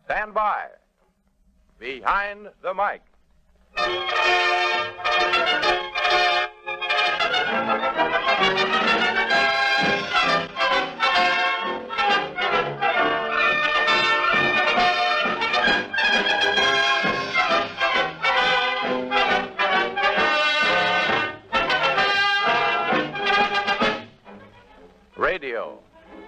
Stand by. Behind the mic. Radio.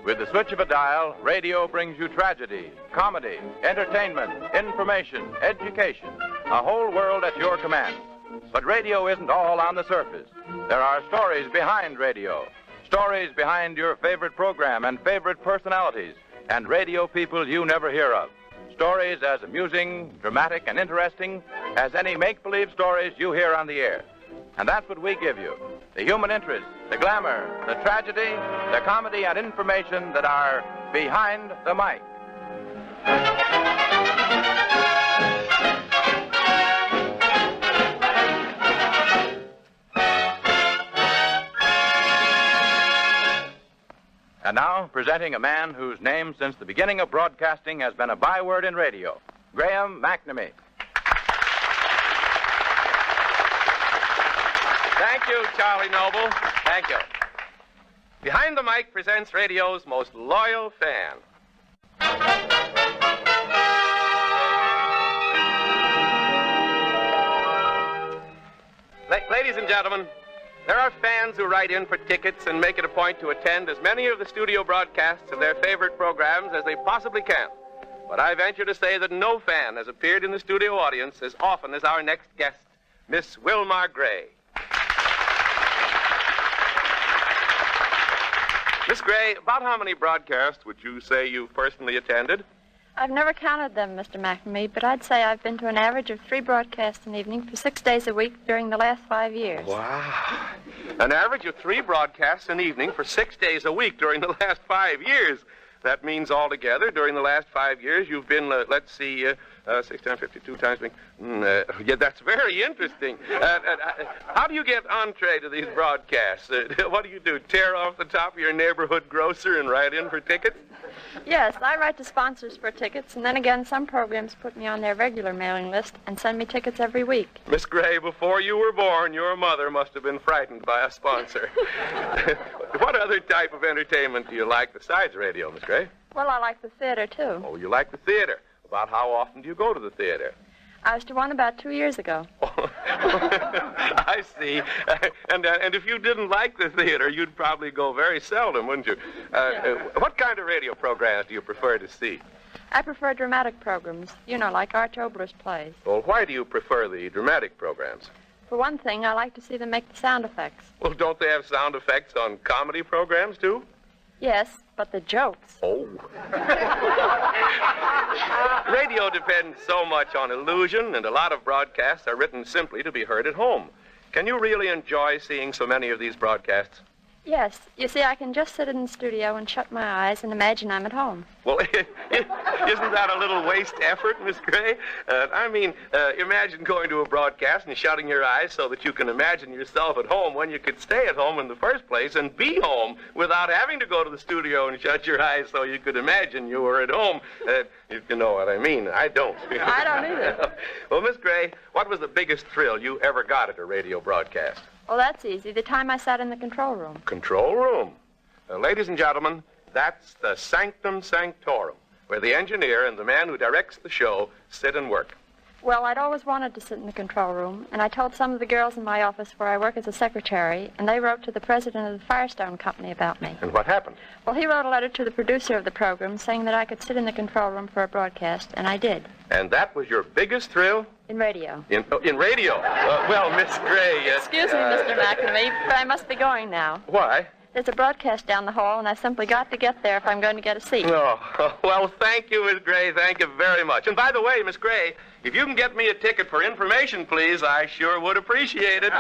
With the switch of a dial, radio brings you tragedy, comedy, entertainment, information, education, a whole world at your command. But radio isn't all on the surface. There are stories behind radio, stories behind your favorite program and favorite personalities, and radio people you never hear of. Stories as amusing, dramatic, and interesting as any make-believe stories you hear on the air. And that's what we give you. The human interest, the glamour, the tragedy, the comedy, and information that are behind the mic. And now, presenting a man whose name since the beginning of broadcasting has been a byword in radio, Graham McNamee. Thank you, Charlie Noble. Thank you. Behind the Mic presents radio's most loyal fan. Ladies and gentlemen, there are fans who write in for tickets and make it a point to attend as many of the studio broadcasts of their favorite programs as they possibly can. But I venture to say that no fan has appeared in the studio audience as often as our next guest, Miss Wilmar Gray. Miss Gray, about how many broadcasts would you say you've personally attended? I've never counted them, Mr. McNamee, but I'd say I've been to an average of 3 broadcasts an evening for 6 days a week during the last 5 years. Wow. An average of 3 broadcasts an evening for 6 days a week during the last 5 years. That means altogether, during the last 5 years, you've been, 6 times 52 times... yeah, that's very interesting. How do you get entree to these broadcasts? What do? Tear off the top of your neighborhood grocer and write in for tickets? Yes, I write to sponsors for tickets, and then again, some programs put me on their regular mailing list and send me tickets every week. Miss Gray, before you were born, your mother must have been frightened by a sponsor. What other type of entertainment do you like besides radio, Miss Gray? Well, I like the theater, too. Oh, you like the theater. About how often do you go to the theater? I was to one about 2 years ago. I see. And if you didn't like the theater, you'd probably go very seldom, wouldn't you? What kind of radio programs do you prefer to see? I prefer dramatic programs, like Art Obler's plays. Well, why do you prefer the dramatic programs? For one thing, I like to see them make the sound effects. Well, don't they have sound effects on comedy programs, too? Yes, but the jokes. Oh. Radio depends so much on illusion, and a lot of broadcasts are written simply to be heard at home. Can you really enjoy seeing so many of these broadcasts? Yes. You see, I can just sit in the studio and shut my eyes and imagine I'm at home. Well, isn't that a little waste effort, Miss Gray? Imagine going to a broadcast and shutting your eyes so that you can imagine yourself at home when you could stay at home in the first place and be home without having to go to the studio and shut your eyes so you could imagine you were at home. You know what I mean. I don't. I don't either. Well, Miss Gray, what was the biggest thrill you ever got at a radio broadcast? Oh, that's easy. The time I sat in the control room. Control room? Ladies and gentlemen, that's the sanctum sanctorum, where the engineer and the man who directs the show sit and work. Well, I'd always wanted to sit in the control room, and I told some of the girls in my office where I work as a secretary, and they wrote to the president of the Firestone Company about me. And what happened? Well, he wrote a letter to the producer of the program saying that I could sit in the control room for a broadcast, and I did. And that was your biggest thrill? In radio. In radio? Well, Miss Gray... Excuse me, Mr. McNamee, but I must be going now. Why? There's a broadcast down the hall, and I've simply got to get there if I'm going to get a seat. Oh, well, thank you, Miss Gray. Thank you very much. And by the way, Miss Gray, if you can get me a ticket for information, please, I sure would appreciate it.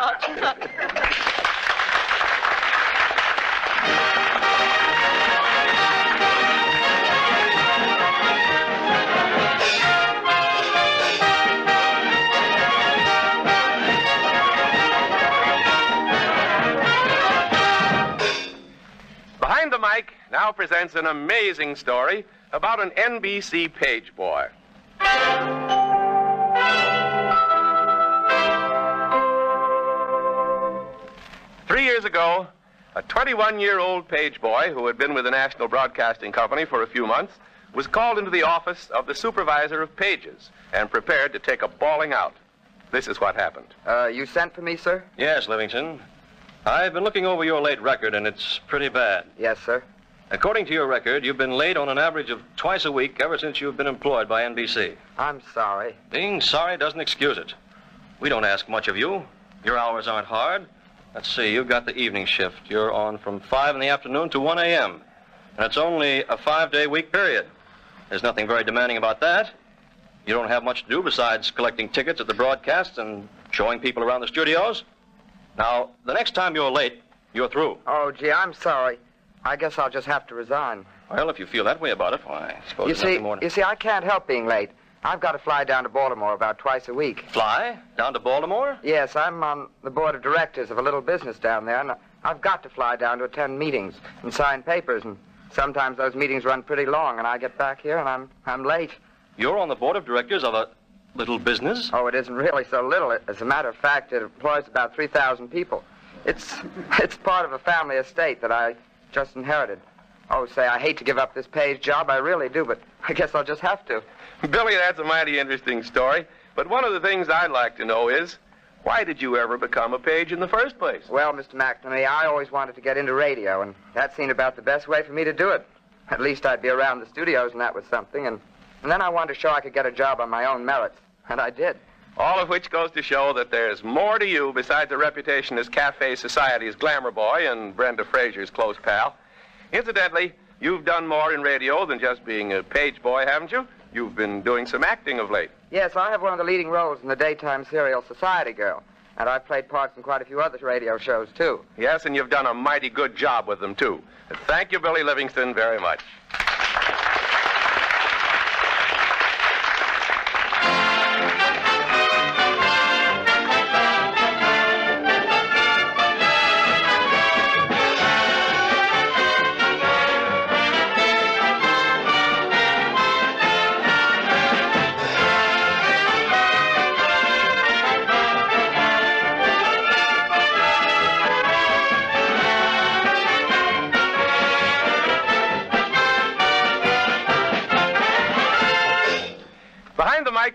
Behind the Mic now presents an amazing story about an NBC page boy. Three years ago, a 21-year-old page boy who had been with the National Broadcasting Company for a few months was called into the office of the supervisor of pages and prepared to take a bawling out. This is what happened. You sent for me, sir? Yes, Livingston. I've been looking over your late record, and it's pretty bad. Yes, sir. According to your record, you've been late on an average of twice a week ever since you've been employed by NBC. I'm sorry. Being sorry doesn't excuse it. We don't ask much of you. Your hours aren't hard. Let's see, you've got the evening shift. You're on from 5 in the afternoon to 1 a.m. And it's only a 5-day week period. There's nothing very demanding about that. You don't have much to do besides collecting tickets at the broadcasts and showing people around the studios. Now, the next time you're late, you're through. Oh, gee, I'm sorry. I guess I'll just have to resign. Well, if you feel that way about it, why, I suppose there's nothing more to... You see, I can't help being late. I've got to fly down to Baltimore about twice a week. Fly? Down to Baltimore? Yes, I'm on the board of directors of a little business down there, and I've got to fly down to attend meetings and sign papers, and sometimes those meetings run pretty long, and I get back here and I'm late. You're on the board of directors of a little business? Oh, it isn't really so little. As a matter of fact, it employs about 3,000 people. It's part of a family estate that I just inherited. Oh, say, I hate to give up this page job. I really do, but I guess I'll just have to. Billy, that's a mighty interesting story. But one of the things I'd like to know is, why did you ever become a page in the first place? Well, Mr. McNamee, I always wanted to get into radio, and that seemed about the best way for me to do it. At least I'd be around the studios, and that was something. And then I wanted to show I could get a job on my own merits, and I did. All of which goes to show that there's more to you besides a reputation as Cafe Society's glamour boy and Brenda Fraser's close pal. Incidentally, you've done more in radio than just being a page boy, haven't you? You've been doing some acting of late. Yes, I have one of the leading roles in the daytime serial Society Girl, and I've played parts in quite a few other radio shows, too. Yes, and you've done a mighty good job with them, too. Thank you, Billy Livingston, very much.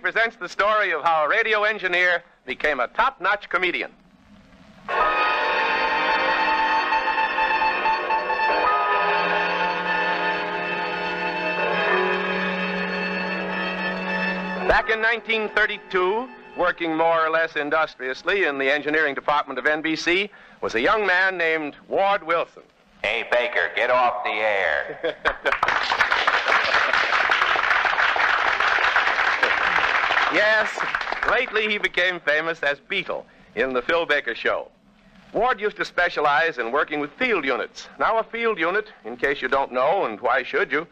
Presents the story of how a radio engineer became a top-notch comedian. Back in 1932, working more or less industriously in the engineering department of NBC, was a young man named Ward Wilson. Hey, Baker, get off the air. Yes, lately he became famous as Beetle in the Phil Baker Show. Ward used to specialize in working with field units. Now, a field unit, in case you don't know, and why should you,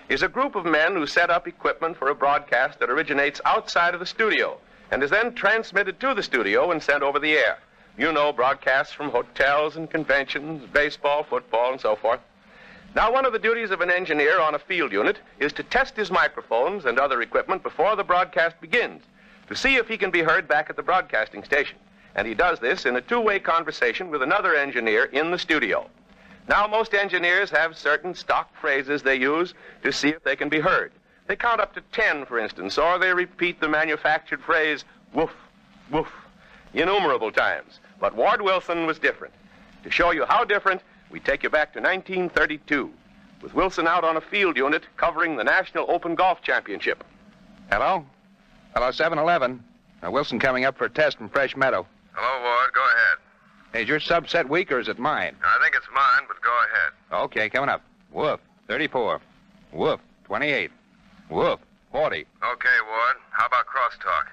is a group of men who set up equipment for a broadcast that originates outside of the studio and is then transmitted to the studio and sent over the air. You know, broadcasts from hotels and conventions, baseball, football, and so forth. Now, one of the duties of an engineer on a field unit is to test his microphones and other equipment before the broadcast begins to see if he can be heard back at the broadcasting station. And he does this in a two-way conversation with another engineer in the studio. Now, most engineers have certain stock phrases they use to see if they can be heard. They count up to 10, for instance, or they repeat the manufactured phrase, woof, woof, innumerable times. But Ward Wilson was different. To show you how different, we take you back to 1932, with Wilson out on a field unit covering the National Open Golf Championship. Hello? Hello, 7-Eleven. Wilson coming up for a test from Fresh Meadow. Hello, Ward. Go ahead. Is your subset weak or is it mine? I think it's mine, but go ahead. Okay, coming up. Woof, 34. Woof, 28. Woof, 40. Okay, Ward. How about crosstalk?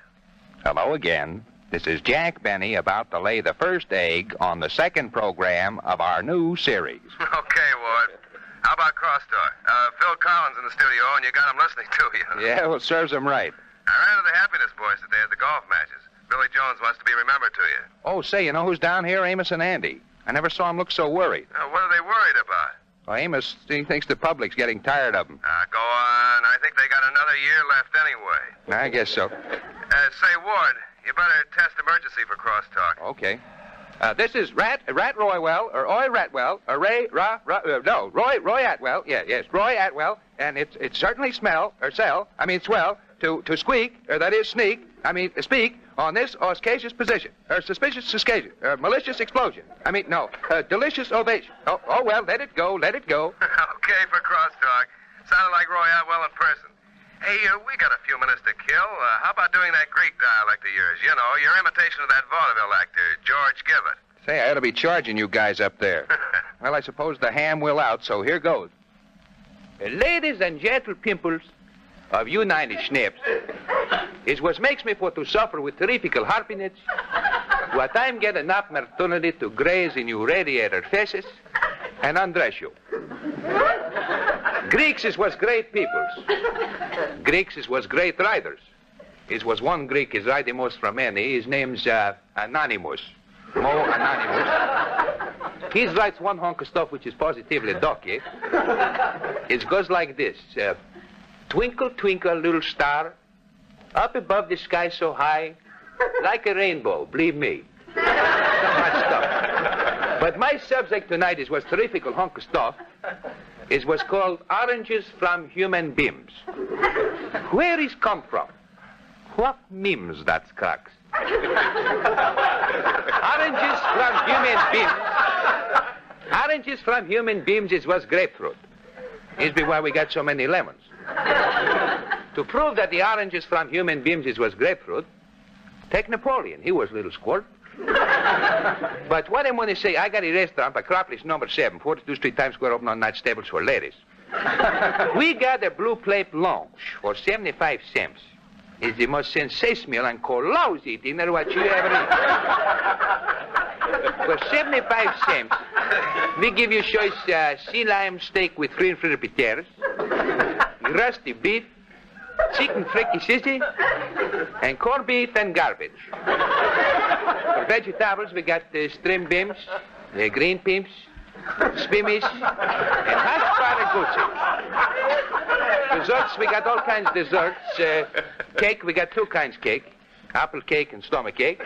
Hello again. This is Jack Benny about to lay the first egg on the second program of our new series. Okay, Ward. How about crosstalk? Phil Collins in the studio, and you got him listening to you. Yeah, well, it serves him right. I ran into the Happiness Boys today at the golf matches. Billy Jones wants to be remembered to you. Oh, say, you know who's down here? Amos and Andy. I never saw him look so worried. What are they worried about? Well, Amos, he thinks the public's getting tired of him. Go on. I think they got another a year left anyway. I guess so. Say, Ward, you better test emergency for crosstalk. Okay. This is Rat Roywell, or Roy Ratwell, or Roy Atwell. Yes, Roy Atwell, and it's certainly swell, to squeak, or that is speak, on this auspicious position, or suspicious occasion, or malicious explosion. Delicious ovation. Oh, well, let it go. Okay for crosstalk. Sounded like Roy Atwell in person. Hey, we got a few minutes to kill. How about doing that Greek dialect of yours? You know, your imitation of that vaudeville actor, George Gibbet. Say, I ought to be charging you guys up there. Well, I suppose the ham will out, so here goes. Ladies and gentle pimples of United Schnaps, it what makes me for to suffer with terrifical happiness, what I'm getting an opportunity to graze in your radiator faces and undress you. Greeks was great peoples. Greeks was great riders. It was one Greek is riding most from any. His name's Anonymous. Mo Anonymous. He writes one hunk of stuff which is positively ducky. It goes like this. Twinkle, twinkle, little star, up above the sky so high, like a rainbow, believe me. So much stuff. But my subject tonight was terrific hunk of stuff. It was called Oranges from Human Beams. Where is come from? What memes that's cracks? Oranges from human beams. Oranges from human beams was grapefruit. It's be why we got so many lemons. To prove that the oranges from human beams was grapefruit, take Napoleon. He was a little squirt. But what I'm going to say, I got a restaurant, Acropolis number 7, 42nd Street, Times Square, open on night stables for ladies. We got a blue plate lunch for 75 cents. It's the most sensational and lousy dinner what you ever eat. For 75 cents, we give you choice sea lime steak with green fritter potatoes, rusty beef, chicken fricassee, and corned beef and garbage. For vegetables, we got string beans, green beans, spinach, and hash paragusi. Desserts, we got all kinds of desserts. Cake, we got two kinds of cake. Apple cake and stomach cake.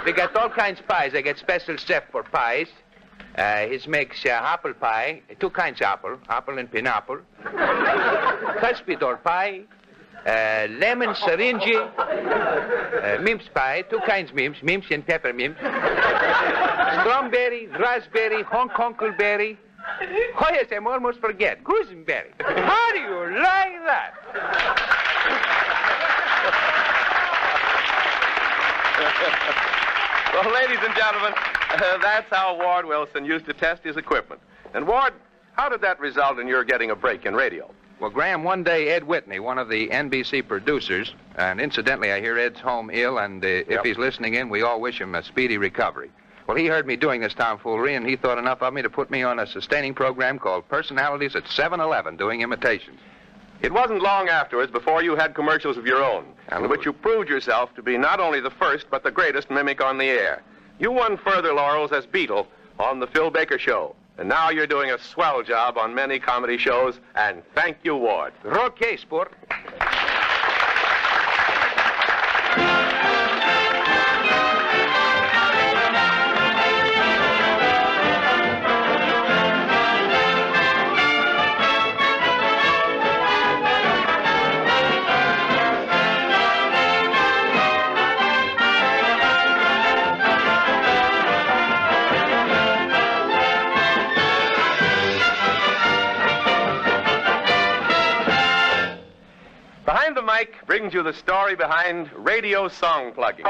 We got all kinds of pies. I got special chef for pies. He makes apple pie, two kinds of apple and pineapple. Cuspidor pie, lemon syringe, mince pie, two kinds of mince and peppermint. Strawberry, raspberry, huckleberry. Oh, yes, I'm almost forget. Gooseberry. How do you like that? Well, ladies and gentlemen, that's how Ward Wilson used to test his equipment. And, Ward, how did that result in your getting a break in radio? Well, Graham, one day Ed Whitney, one of the NBC producers, and incidentally, I hear Ed's home ill, and if he's listening in, we all wish him a speedy recovery. Well, he heard me doing this tomfoolery, and he thought enough of me to put me on a sustaining program called Personalities at 7-Eleven, doing imitations. It wasn't long afterwards before you had commercials of your own, in which you proved yourself to be not only the first, but the greatest mimic on the air. You won further laurels as Beetle on The Phil Baker Show. And now you're doing a swell job on many comedy shows, and thank you, Ward. Okay, sport. Behind the Mic brings you the story behind radio song plugging.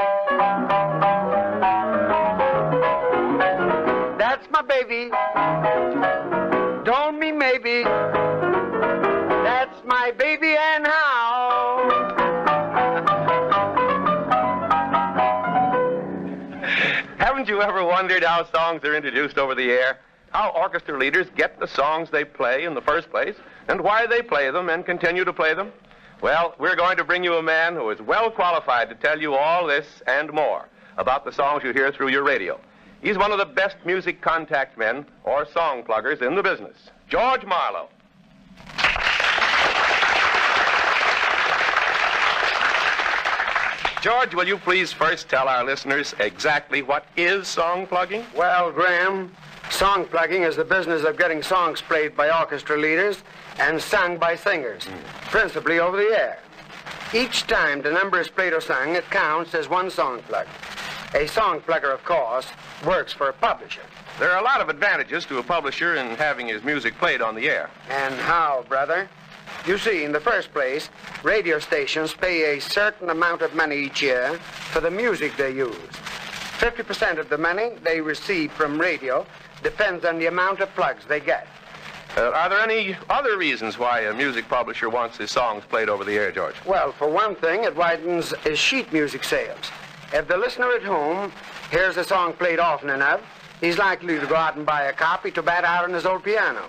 That's my baby. Don't me maybe. That's my baby and how. Haven't you ever wondered how songs are introduced over the air? How orchestra leaders get the songs they play in the first place, and why they play them and continue to play them? Well, we're going to bring you a man who is well qualified to tell you all this and more about the songs you hear through your radio. He's one of the best music contact men or song pluggers in the business, George Marlowe. George, will you please first tell our listeners exactly what is song plugging? Well, Graham, song plugging is the business of getting songs played by orchestra leaders and sung by singers, principally over the air. Each time the number is played or sung, it counts as one song plug. A song plugger, of course, works for a publisher. There are a lot of advantages to a publisher in having his music played on the air. And how, brother? You see, in the first place, radio stations pay a certain amount of money each year for the music they use. 50% of the money they receive from radio depends on the amount of plugs they get. Are there any other reasons why a music publisher wants his songs played over the air, George? Well, for one thing, it widens his sheet music sales. If the listener at home hears a song played often enough, he's likely to go out and buy a copy to bat out on his old piano.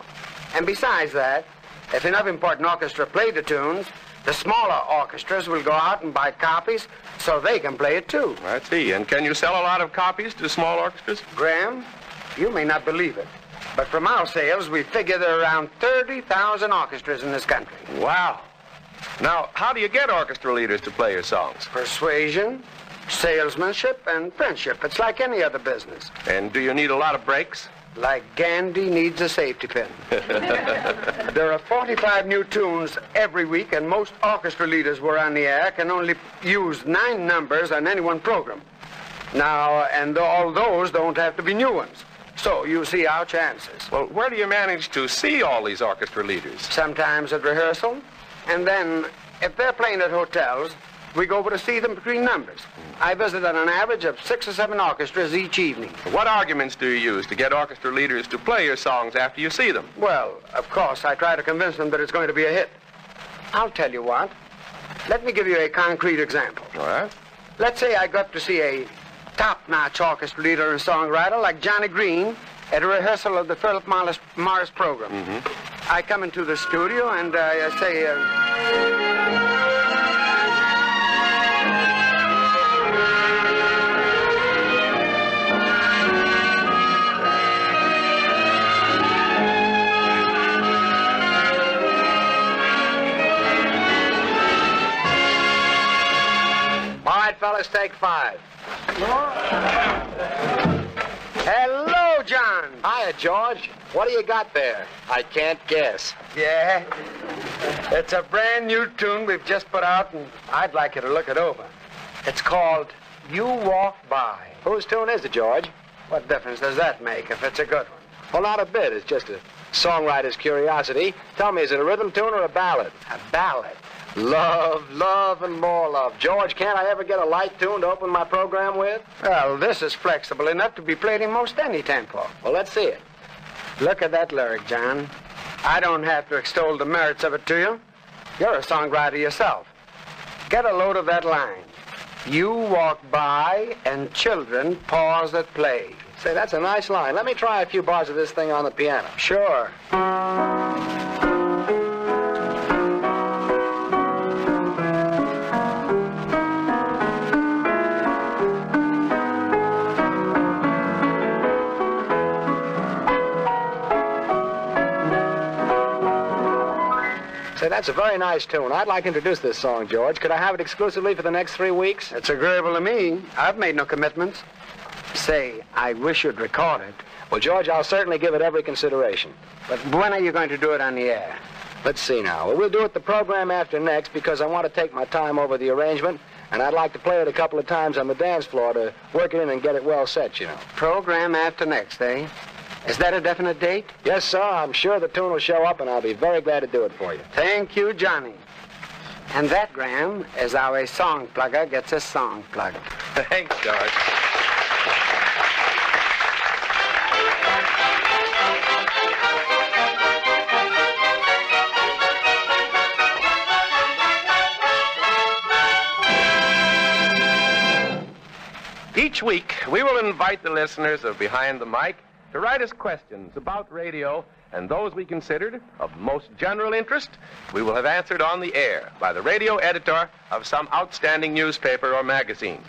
And besides that, if enough important orchestra play the tunes, the smaller orchestras will go out and buy copies so they can play it too. I see. And can you sell a lot of copies to small orchestras? Graham, you may not believe it, but from our sales, we figure there are around 30,000 orchestras in this country. Wow. Now, how do you get orchestra leaders to play your songs? Persuasion, salesmanship, and friendship. It's like any other business. And do you need a lot of breaks? Like Gandhi needs a safety pin. There are 45 new tunes every week, and most orchestra leaders who are on the air can only use 9 numbers on any one program. Now, and all those don't have to be new ones. So you see our chances. Well, where do you manage to see all these orchestra leaders? Sometimes at rehearsal, and then if they're playing at hotels, we go over to see them between numbers. I visit on an average of 6 or 7 orchestras each evening. What arguments do you use to get orchestra leaders to play your songs after you see them? Well, of course, I try to convince them that it's going to be a hit. I'll tell you what. Let me give you a concrete example. All right. Let's say I go up to see a top-notch orchestra leader and songwriter like Johnny Green at a rehearsal of the Philip Morris program. Mm-hmm. I come into the studio and I say... All right, fellas, take 5. Hello, John. Hiya, George. What do you got there? I can't guess. Yeah. It's a brand new tune we've just put out, and I'd like you to look it over. It's called You Walk By. Whose tune is it, George? What difference does that make if it's a good one? Well, not a bit. It's just a songwriter's curiosity. Tell me, is it a rhythm tune or a ballad? A ballad. Love, love, and more love. George, can't I ever get a light tune to open my program with? Well, this is flexible enough to be played in most any tempo. Well, let's see it. Look at that lyric, John. I don't have to extol the merits of it to you. You're a songwriter yourself. Get a load of that line. You walk by and children pause at play. Say, that's a nice line. Let me try a few bars of this thing on the piano. Sure. Say, that's a very nice tune. I'd like to introduce this song, George. Could I have it exclusively for the next 3 weeks? It's agreeable to me. I've made no commitments. Say, I wish you'd record it. Well, George, I'll certainly give it every consideration. But when are you going to do it on the air? Let's see now. Well, we'll do it the program after next because I want to take my time over the arrangement, and I'd like to play it a couple of times on the dance floor to work it in and get it well set, you know. Program after next, eh? Is that a definite date? Yes, sir. I'm sure the tune will show up, and I'll be very glad to do it for you. Thank you, Johnny. And that, Graham, is how a song plugger gets a song plugged. Thanks, George. Each week, we will invite the listeners of Behind the Mic to write us questions about radio, and those we considered of most general interest, we will have answered on the air by the radio editor of some outstanding newspaper or magazine.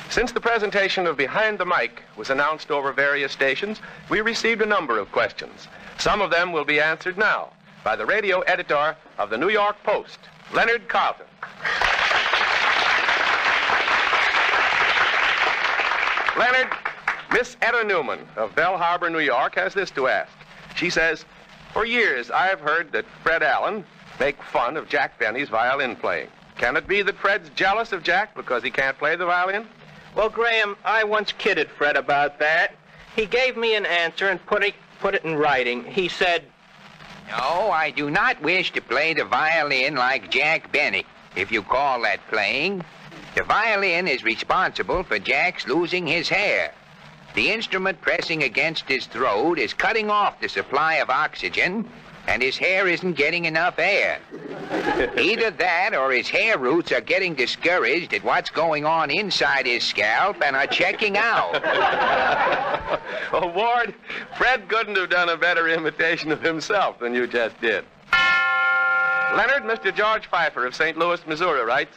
Since the presentation of Behind the Mic was announced over various stations, we received a number of questions. Some of them will be answered now by the radio editor of the New York Post, Leonard Carlton. Leonard, Miss Etta Newman of Bell Harbor, New York, has this to ask. She says, for years I've heard that Fred Allen make fun of Jack Benny's violin playing. Can it be that Fred's jealous of Jack because he can't play the violin? Well, Graham, I once kidded Fred about that. He gave me an answer and put it in writing. He said, No, I do not wish to play the violin like Jack Benny, if you call that playing. The violin is responsible for Jack's losing his hair. The instrument pressing against his throat is cutting off the supply of oxygen, and his hair isn't getting enough air. Either that or his hair roots are getting discouraged at what's going on inside his scalp and are checking out. Oh, Ward, Fred couldn't have done a better imitation of himself than you just did. Leonard, Mr. George Pfeiffer of St. Louis, Missouri, writes,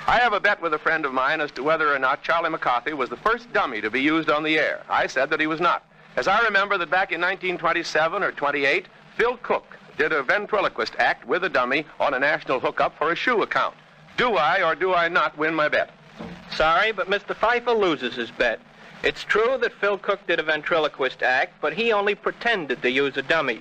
I have a bet with a friend of mine as to whether or not Charlie McCarthy was the first dummy to be used on the air. I said that he was not. As I remember that back in 1927 or 28, Phil Cook did a ventriloquist act with a dummy on a national hookup for a shoe account. Do I or do I not win my bet? Sorry, but Mr. Pfeiffer loses his bet. It's true that Phil Cook did a ventriloquist act, but he only pretended to use a dummy.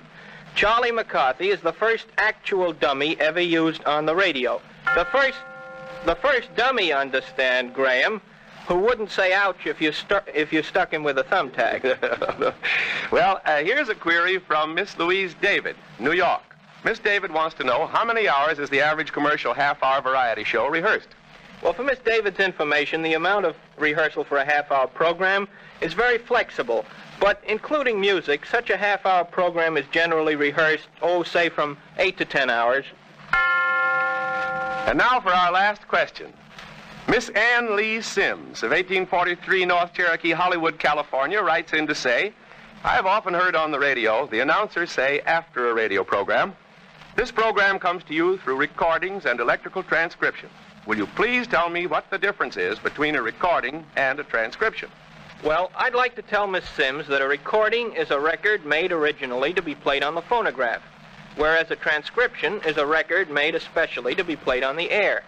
Charlie McCarthy is the first actual dummy ever used on the radio. The first dummy, understand, Graham, who wouldn't say ouch if you stuck him with a thumbtack. Well, here's a query from Miss Louise David, New York. Miss David wants to know how many hours is the average commercial half-hour variety show rehearsed? Well, for Miss David's information, the amount of rehearsal for a half-hour program is very flexible. But including music, such a half-hour program is generally rehearsed, say from 8 to 10 hours. And now for our last question. Miss Ann Lee Sims of 1843 North Cherokee, Hollywood, California, writes in to say, I have often heard on the radio the announcers say after a radio program, this program comes to you through recordings and electrical transcription. Will you please tell me what the difference is between a recording and a transcription? Well, I'd like to tell Miss Sims that a recording is a record made originally to be played on the phonograph, whereas a transcription is a record made especially to be played on the air.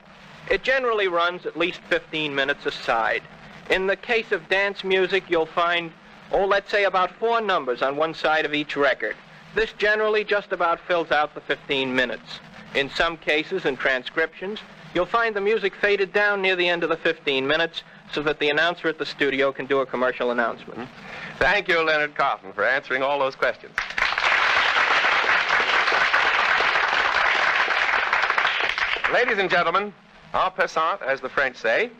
It generally runs at least 15 minutes a side. In the case of dance music, you'll find, let's say about 4 numbers on one side of each record. This generally just about fills out the 15 minutes. In some cases, in transcriptions, you'll find the music faded down near the end of the 15 minutes so that the announcer at the studio can do a commercial announcement. Thank you, Leonard Coffin, for answering all those questions. Ladies and gentlemen, en passant, as the French say,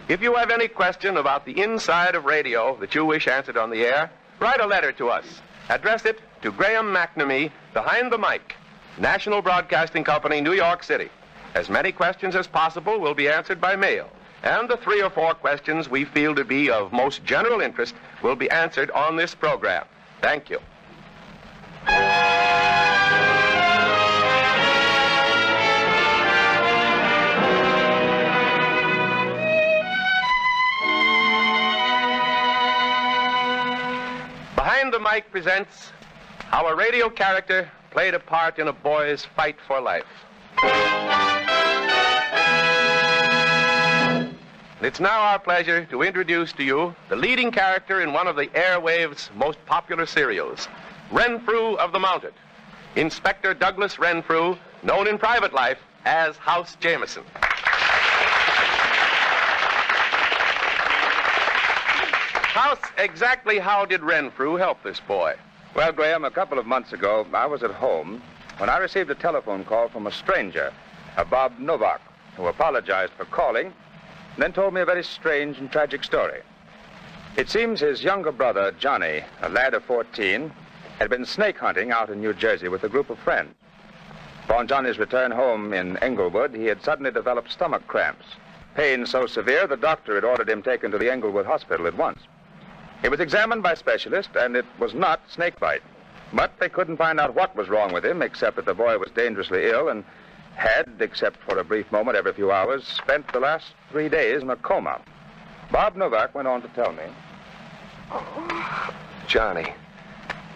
if you have any question about the inside of radio that you wish answered on the air, write a letter to us. Address it to Graham McNamee, Behind the Mic, National Broadcasting Company, New York City. As many questions as possible will be answered by mail, and the 3 or 4 questions we feel to be of most general interest will be answered on this program. Thank you. Behind the Mic presents how a radio character played a part in a boy's fight for life. It's now our pleasure to introduce to you the leading character in one of the airwave's most popular serials, Renfrew of the Mounted, Inspector Douglas Renfrew, known in private life as House Jameson. House, exactly how did Renfrew help this boy? Well, Graham, a couple of months ago, I was at home when I received a telephone call from a stranger, a Bob Novak, who apologized for calling and then told me a very strange and tragic story. It seems his younger brother, Johnny, a lad of 14, had been snake hunting out in New Jersey with a group of friends. Upon Johnny's return home in Englewood, he had suddenly developed stomach cramps. Pain so severe, the doctor had ordered him taken to the Englewood hospital at once. He was examined by specialists, and it was not snake bite. But they couldn't find out what was wrong with him, except that the boy was dangerously ill and had, except for a brief moment every few hours, spent the last 3 days in a coma. Bob Novak went on to tell me. Johnny.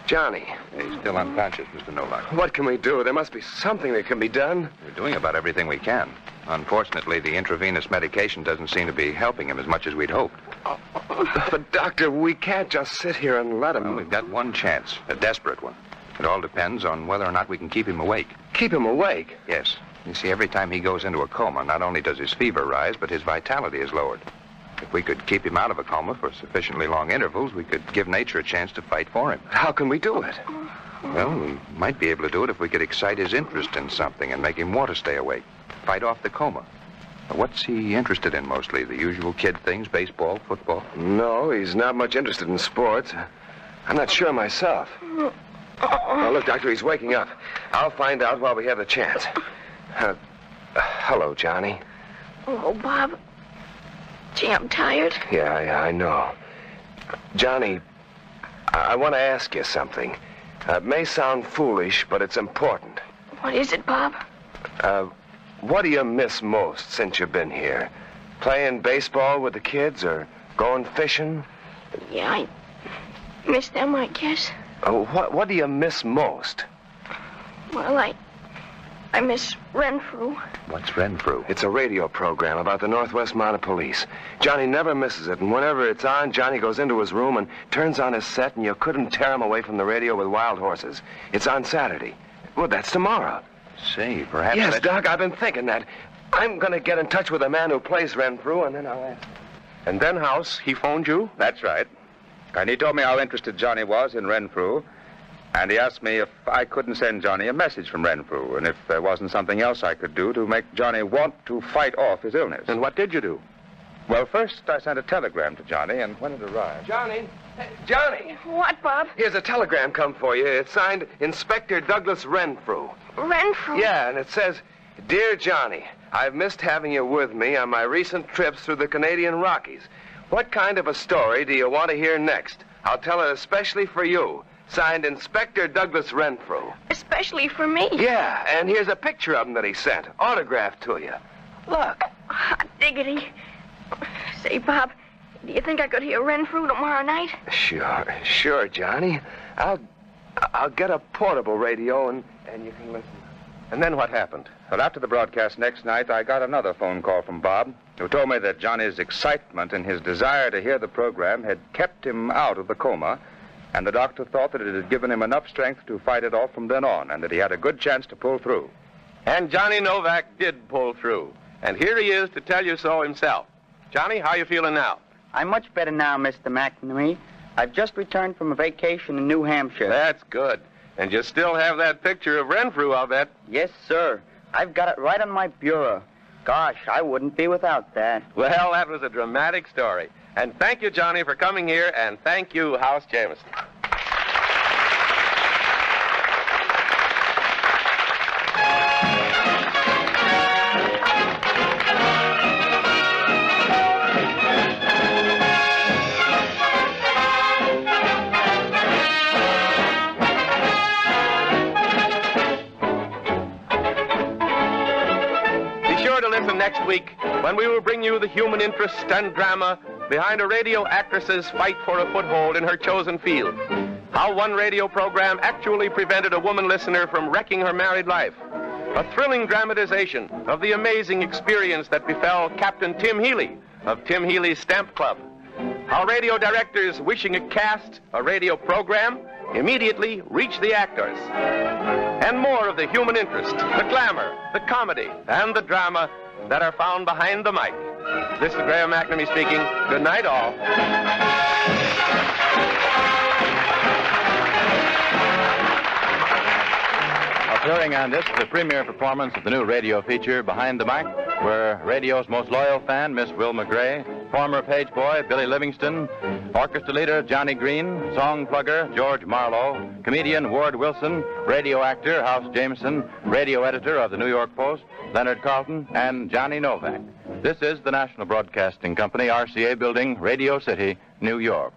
He's still unconscious, Mr. Novak. What can we do? There must be something that can be done. We're doing about everything we can. Unfortunately, the intravenous medication doesn't seem to be helping him as much as we'd hoped. But, Doctor, we can't just sit here and let him... Well, we've got one chance, a desperate one. It all depends on whether or not we can keep him awake. Keep him awake? Yes. You see, every time he goes into a coma, not only does his fever rise, but his vitality is lowered. If we could keep him out of a coma for sufficiently long intervals, we could give nature a chance to fight for him. How can we do it? Well, we might be able to do it if we could excite his interest in something and make him want to stay awake. Fight off the coma. What's he interested in mostly? The usual kid things, baseball, football? No, he's not much interested in sports. I'm not sure myself. Oh, look, Doctor, he's waking up. I'll find out while we have the chance. Hello, Johnny. Oh, Bob. Gee, I'm tired. Yeah, I know. Johnny, I want to ask you something. It may sound foolish, but it's important. What is it, Bob? What do you miss most since you've been here? Playing baseball with the kids or going fishing? Yeah, I miss them, I guess. What do you miss most? Well, I miss Renfrew. What's Renfrew? It's a radio program about the Northwest Mounted Police. Johnny never misses it, and whenever it's on, Johnny goes into his room and turns on his set, and you couldn't tear him away from the radio with wild horses. It's on Saturday. Well, that's tomorrow. Say, perhaps... Yes, Doc, I've been thinking that. I'm going to get in touch with the man who plays Renfrew, and then I'll ask him. And then, House, he phoned you? That's right. And he told me how interested Johnny was in Renfrew. And he asked me if I couldn't send Johnny a message from Renfrew, and if there wasn't something else I could do to make Johnny want to fight off his illness. And what did you do? Well, first I sent a telegram to Johnny, and when it arrived... Johnny! Hey, Johnny! What, Bob? Here's a telegram come for you. It's signed Inspector Douglas Renfrew. Renfrew? Yeah, and it says, Dear Johnny, I've missed having you with me on my recent trips through the Canadian Rockies. What kind of a story do you want to hear next? I'll tell it especially for you. Signed Inspector Douglas Renfrew. Especially for me? Yeah, and here's a picture of him that he sent, autographed to you. Look. Hot diggity. Say, Bob, do you think I could hear Renfrew tomorrow night? Sure, Johnny. I'll get a portable radio and you can listen. And then what happened? Well, after the broadcast next night, I got another phone call from Bob, who told me that Johnny's excitement and his desire to hear the program had kept him out of the coma, and the doctor thought that it had given him enough strength to fight it off from then on, and that he had a good chance to pull through. And Johnny Novak did pull through. And here he is to tell you so himself. Johnny, how you feeling now? I'm much better now, Mr. McNamee. I've just returned from a vacation in New Hampshire. That's good. And you still have that picture of Renfrew, I'll bet. Yes, sir. I've got it right on my bureau. Gosh, I wouldn't be without that. Well, that was a dramatic story. And thank you, Johnny, for coming here, and thank you, House Jameson. Next week, when we will bring you the human interest and drama behind a radio actress's fight for a foothold in her chosen field. How one radio program actually prevented a woman listener from wrecking her married life. A thrilling dramatization of the amazing experience that befell Captain Tim Healy of Tim Healy's Stamp Club. How radio directors wishing to cast a radio program immediately reach the actors. And more of the human interest, the glamour, the comedy, and the drama that are found behind the mic. This is Graham McNamee speaking. Good night, all. Appearing on this is the premiere performance of the new radio feature, Behind the Mic, where radio's most loyal fan, Miss Wilma Gray, former page boy, Billy Livingston, orchestra leader, Johnny Green, song plugger, George Marlowe, comedian, Ward Wilson, radio actor, House Jameson, radio editor of the New York Post, Leonard Carlton, and Johnny Novak. This is the National Broadcasting Company, RCA Building, Radio City, New York.